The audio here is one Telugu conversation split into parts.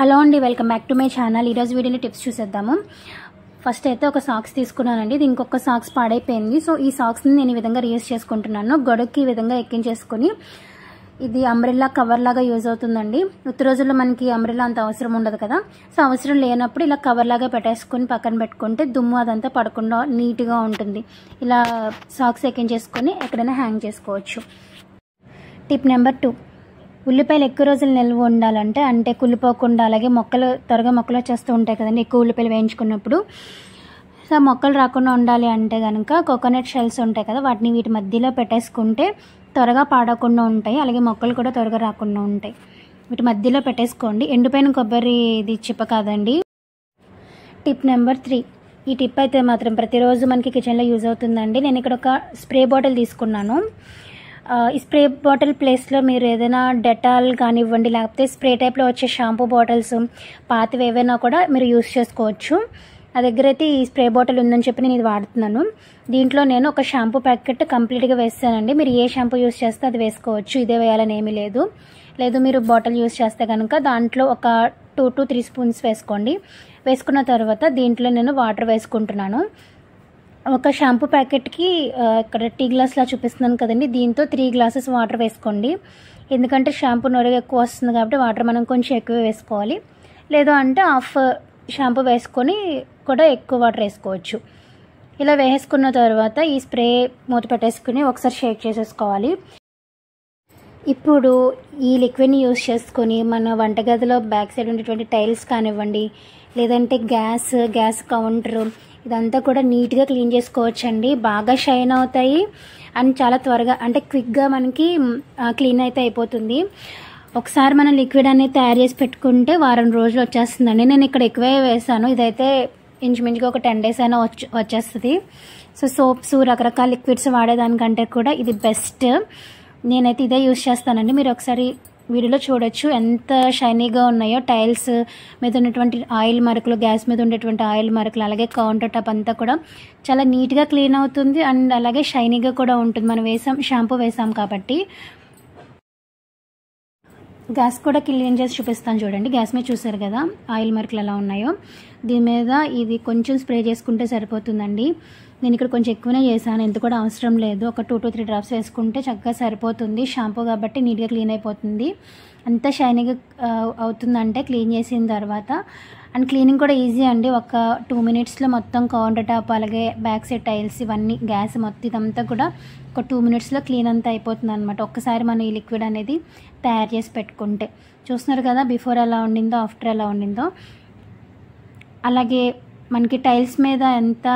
హలో అండి, welcome back to my channel. ఈరోజు వీడియోలో టిప్స్ చూసేద్దాము. ఫస్ట్ అయితే ఒక సాక్స్ తీసుకున్నానండి. ఇది ఇంకొక సాక్స్ పాడైపోయింది. సో ఈ సాక్స్ని నేను ఈ విధంగా రీయూజ్ చేసుకుంటున్నాను. గొడవకి ఈ విధంగా ఎక్కించేసుకొని, ఇది అంబ్రెల్లా కవర్ లాగా యూజ్ అవుతుందండి. ఉత్త రోజుల్లో మనకి అంబ్రెల్లా అంత అవసరం ఉండదు కదా. సో అవసరం లేనప్పుడు ఇలా కవర్ లాగా పెట్టేసుకొని పక్కన పెట్టుకుంటే దుమ్ము అదంతా పడకుండా నీట్గా ఉంటుంది. ఇలా సాక్స్ ఎక్కించేసుకొని ఎక్కడైనా హ్యాంగ్ చేసుకోవచ్చు. టిప్ నెంబర్ 2, ఉల్లిపాయలు ఎక్కువ రోజులు నిల్వ ఉండాలంటే, అంటే కుళ్ళిపోకుండా, అలాగే త్వరగా మొక్కలు వచ్చేస్తూ ఉంటాయి కదండి ఎక్కువ ఉల్లిపాయలు వేయించుకున్నప్పుడు. సో మొక్కలు రాకుండా ఉండాలి అంటే కనుక కోకోనట్ షెల్స్ ఉంటాయి కదా, వాటిని వీటి మధ్యలో పెట్టేసుకుంటే త్వరగా పాడకుండా ఉంటాయి. అలాగే మొక్కలు కూడా త్వరగా రాకుండా ఉంటాయి. వీటి మధ్యలో పెట్టేసుకోండి. ఎండిపోయిన కొబ్బరి ఇది చిప్ప కాదండి. టిప్ నెంబర్ 3, ఈ టిప్ అయితే మాత్రం ప్రతిరోజు మనకి కిచెన్లో యూజ్ అవుతుందండి. నేను ఇక్కడ ఒక స్ప్రే బాటిల్ తీసుకున్నాను. ఈ స్ప్రే బాటిల్ ప్లేస్లో మీరు ఏదైనా డెటాల్ కానివ్వండి, లేకపోతే స్ప్రే టైప్లో వచ్చే షాంపూ బాటిల్స్ పాతవి ఏవైనా కూడా మీరు యూజ్ చేసుకోవచ్చు. నా దగ్గర అయితే ఈ స్ప్రే బాటిల్ ఉందని చెప్పి నేను ఇది వాడుతున్నాను. దీంట్లో నేను ఒక షాంపూ ప్యాకెట్ కంప్లీట్గా వేస్తానండి. మీరు ఏ షాంపూ యూజ్ చేస్తే అది వేసుకోవచ్చు, ఇదే వేయాలని ఏమీ లేదు. మీరు బాటిల్ యూజ్ చేస్తే కనుక దాంట్లో ఒక 2 to 3 స్పూన్స్ వేసుకోండి. వేసుకున్న తర్వాత దీంట్లో నేను వాటర్ వేసుకుంటున్నాను. ఒక షాంపూ ప్యాకెట్కి ఇక్కడ టీ గ్లాస్లా చూపిస్తున్నాను కదండి, దీంతో 3 గ్లాసెస్ వాటర్ వేసుకోండి. ఎందుకంటే షాంపూ నొరగ ఎక్కువ వస్తుంది కాబట్టి వాటర్ మనం కొంచెం ఎక్కువ వేసుకోవాలి. లేదు అంటే హాఫ్ షాంపూ వేసుకొని కూడా ఎక్కువ వాటర్ వేసుకోవచ్చు. ఇలా వేసుకున్న తర్వాత ఈ స్ప్రే మూత పెట్టేసుకుని ఒకసారి షేక్ చేసేసుకోవాలి. ఇప్పుడు ఈ లిక్విడ్ని యూజ్ చేసుకొని మన వంటగదిలో బ్యాక్ సైడ్ ఉండేటువంటి టైల్స్ కానివ్వండి, లేదంటే గ్యాస్ కౌంటర్ ఇదంతా కూడా నీట్గా క్లీన్ చేసుకోవచ్చండి. బాగా షైన్ అవుతాయి అండ్ చాలా త్వరగా, అంటే క్విక్గా మనకి క్లీన్ అయితే అయిపోతుంది. ఒకసారి మనం లిక్విడ్ అనేది తయారు చేసి పెట్టుకుంటే వారం రోజులు వచ్చేస్తుందండి. నేను ఇక్కడ ఎక్కువే వేసాను. ఇదైతే ఇంచుమించుగా ఒక 10 days అయినా వచ్చేస్తుంది. సో సోప్స్, రకరకాల లిక్విడ్స్ వాడేదానికంటే కూడా ఇది బెస్ట్. నేనైతే ఇదే యూజ్ చేస్తానండి. మీరు ఒకసారి వీడియోలో చూడొచ్చు ఎంత షైనీగా ఉన్నాయో. టైల్స్ మీద ఉన్నటువంటి ఆయిల్ మరకలు, గ్యాస్ మీద ఉండేటువంటి ఆయిల్ మరకలు, అలాగే కౌంటర్ టాప్ అంతా కూడా చాలా నీట్గా క్లీన్ అవుతుంది అండ్ అలాగే షైనీగా కూడా ఉంటుంది. మనం షాంపూ వేసాం కాబట్టి. గ్యాస్ కూడా క్లీన్ చేసి చూపిస్తాను చూడండి. గ్యాస్ మీద చూసారు కదా ఆయిల్ మరకలు ఎలా ఉన్నాయో. దీని మీద ఇది కొంచెం స్ప్రే చేసుకుంటే సరిపోతుందండి. నేను ఇక్కడ కొంచెం ఎక్కువనే చేశాను, ఎంత కూడా అవసరం లేదు. ఒక 2 to 3 drops వేసుకుంటే చక్కగా సరిపోతుంది. షాంపూ కాబట్టి నీట్గా క్లీన్ అయిపోతుంది. అంత షైనీగా అవుతుందంటే క్లీన్ చేసిన తర్వాత. అండ్ క్లీనింగ్ కూడా ఈజీ అండి. ఒక 2 minutesలో మొత్తం కౌంటర్ టాప్, అలాగే బ్యాక్ సైడ్ టైల్స్, ఇవన్నీ గ్యాస్ మొత్తం ఇదంతా కూడా ఒక 2 minutesలో క్లీన్ అంతా అయిపోతుంది అనమాట. ఒక్కసారి మనం ఈ లిక్విడ్ అనేది తయారు చేసి పెట్టుకుంటే. చూస్తున్నారు కదా బిఫోర్ ఎలా ఉండిందో, ఆఫ్టర్ ఎలా ఉండిందో. అలాగే మనకి టైల్స్ మీద ఎంత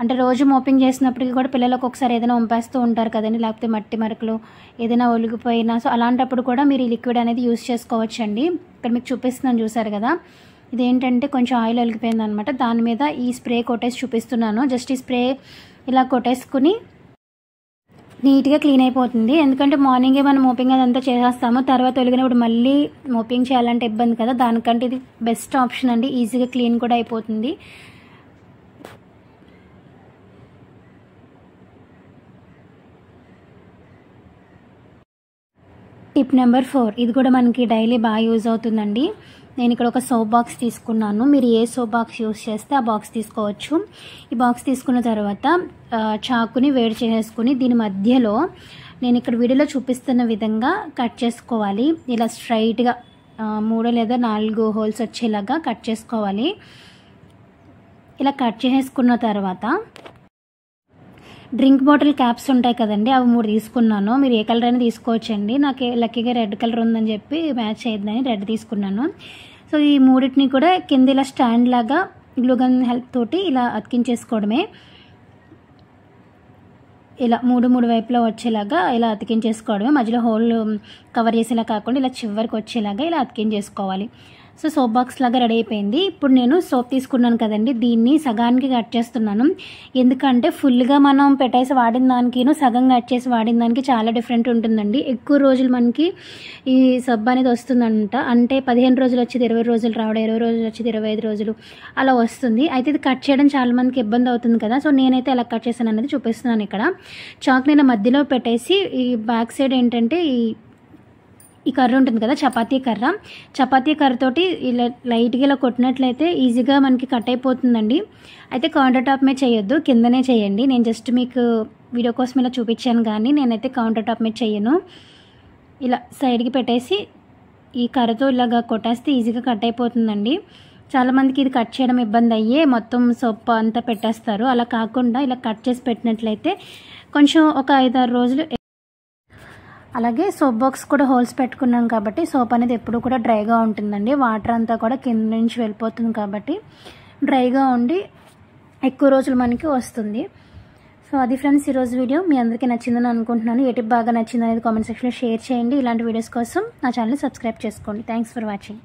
అంటే రోజు మోపింగ్ చేసినప్పటికీ కూడా పిల్లలకు ఒకసారి ఏదైనా వంపేస్తూ ఉంటారు కదండి, లేకపోతే మట్టి మరకలు ఏదైనా ఒలిగిపోయినా. సో అలాంటప్పుడు కూడా మీరు ఈ లిక్విడ్ అనేది యూజ్ చేసుకోవచ్చండి. ఇక్కడ మీకు చూపిస్తున్నాను చూసారు కదా, ఇదేంటంటే కొంచెం ఆయిల్ ఒలిగిపోయింది అనమాట. దాని మీద ఈ స్ప్రే కొట్టేసి చూపిస్తున్నాను. జస్ట్ ఈ స్ప్రే ఇలా కొట్టేసుకుని నీట్గా క్లీన్ అయిపోతుంది. ఎందుకంటే మార్నింగే మనం మోపింగ్ అదంతా చేసేస్తాము, తర్వాత ఒలిగినప్పుడు మళ్ళీ మోపింగ్ చేయాలంటే ఇబ్బంది కదా. దానికంటే ఇది బెస్ట్ ఆప్షన్ అండి. ఈజీగా క్లీన్ కూడా అయిపోతుంది. టిప్ నెంబర్ 4, ఇది కూడా మనకి డైలీ బాగా యూజ్ అవుతుందండి. నేను ఇక్కడ ఒక సోప్ బాక్స్ తీసుకున్నాను. మీరు ఏ సోప్ బాక్స్ యూజ్ చేస్తే ఆ బాక్స్ తీసుకోవచ్చు. ఈ బాక్స్ తీసుకున్న తర్వాత చాకుని వేడి చేసేసుకుని దీని మధ్యలో నేను ఇక్కడ వీడియోలో చూపిస్తున్న విధంగా కట్ చేసుకోవాలి. ఇలా స్ట్రైట్గా 3 లేదా 4 హోల్స్ వచ్చేలాగా కట్ చేసుకోవాలి. ఇలా కట్ చేసుకున్న తర్వాత డ్రింక్ బాటిల్ క్యాప్స్ ఉంటాయి కదండి, అవి 3 తీసుకున్నాను. మీరు ఏ కలర్ అయినా తీసుకోవచ్చండి. నాకు లక్కీగా రెడ్ కలర్ ఉందని చెప్పి మ్యాచ్ అయ్యిందని రెడ్ తీసుకున్నాను. సో ఈ 3టిని కూడా కింద ఇలా స్టాండ్ లాగా గ్లూగన్ హెల్ప్ తోటి ఇలా అతికించేసుకోవడమే. ఇలా 3 వైపులా వచ్చేలాగా ఇలా అతికించేసుకోవడమే. మధ్యలో హోల్ కవర్ చేసేలా కాకుండా ఇలా చివరికి వచ్చేలాగా ఇలా అతికించేసుకోవాలి. సో సోప్ బాక్స్ లాగా రెడీ అయిపోయింది. ఇప్పుడు నేను సోప్ తీసుకున్నాను కదండి, దీన్ని సగానికి కట్ చేస్తున్నాను. ఎందుకంటే ఫుల్గా మనం పెట్టేసి వాడిన దానికిను సగం కట్ చేసి వాడిన దానికి చాలా డిఫరెంట్ ఉంటుందండి. ఎక్కువ రోజులు మనకి ఈ సబ్బు అనేది వస్తుందంట. అంటే 15 రోజులు వచ్చేది 20 రోజులు రావడం, 20 రోజులు వచ్చేది 25 రోజులు అలా వస్తుంది. అయితే ఇది కట్ చేయడం చాలా మందికి ఇబ్బంది అవుతుంది కదా. సో నేనైతే ఎలా కట్ చేశాను అనేది చూపిస్తున్నాను. ఇక్కడ చాక్ నేను మధ్యలో పెట్టేసి ఈ బ్యాక్ సైడ్ ఏంటంటే ఈ ఈ కర్ర ఉంటుంది కదా, చపాతీ కర్రతోటి ఇలా లైట్గా ఇలా కొట్టినట్లయితే ఈజీగా మనకి కట్ అయిపోతుందండి. అయితే కౌంటర్ టాప్ మీద చేయొద్దు, కిందనే చేయండి. నేను జస్ట్ మీకు వీడియో కోసం ఇలా చూపించాను కానీ నేనైతే కౌంటర్ టాప్ మీద చేయను. ఇలా సైడ్కి పెట్టేసి ఈ కర్రతో ఇలాగా కొట్టేస్తే ఈజీగా కట్ అయిపోతుందండి. చాలామందికి ఇది కట్ చేయడం ఇబ్బంది అయ్యే మొత్తం సోప్ అంతా పెట్టేస్తారు. అలా కాకుండా ఇలా కట్ చేసి పెట్టినట్లయితే కొంచెం ఒక 5-6 రోజులు. అలాగే సోప్ బాక్స్ కూడా హోల్స్ పెట్టుకున్నాం కాబట్టి సోప్ అనేది ఎప్పుడు కూడా డ్రైగా ఉంటుందండి. వాటర్ అంతా కూడా కింద నుంచి వెళ్ళిపోతుంది కాబట్టి డ్రైగా ఉండి ఎక్కువ రోజులు మనకి వస్తుంది. సో అది ఫ్రెండ్స్ ఈరోజు వీడియో. మీ అందరికీ నచ్చిందని అనుకుంటున్నాను. ఏ టిప్ బాగా నచ్చింది అనేది కామెంట్ సెక్షన్లో షేర్ చేయండి. ఇలాంటి వీడియోస్ కోసం నా ఛానల్ని సబ్స్క్రైబ్ చేసుకోండి. Thanks for watching.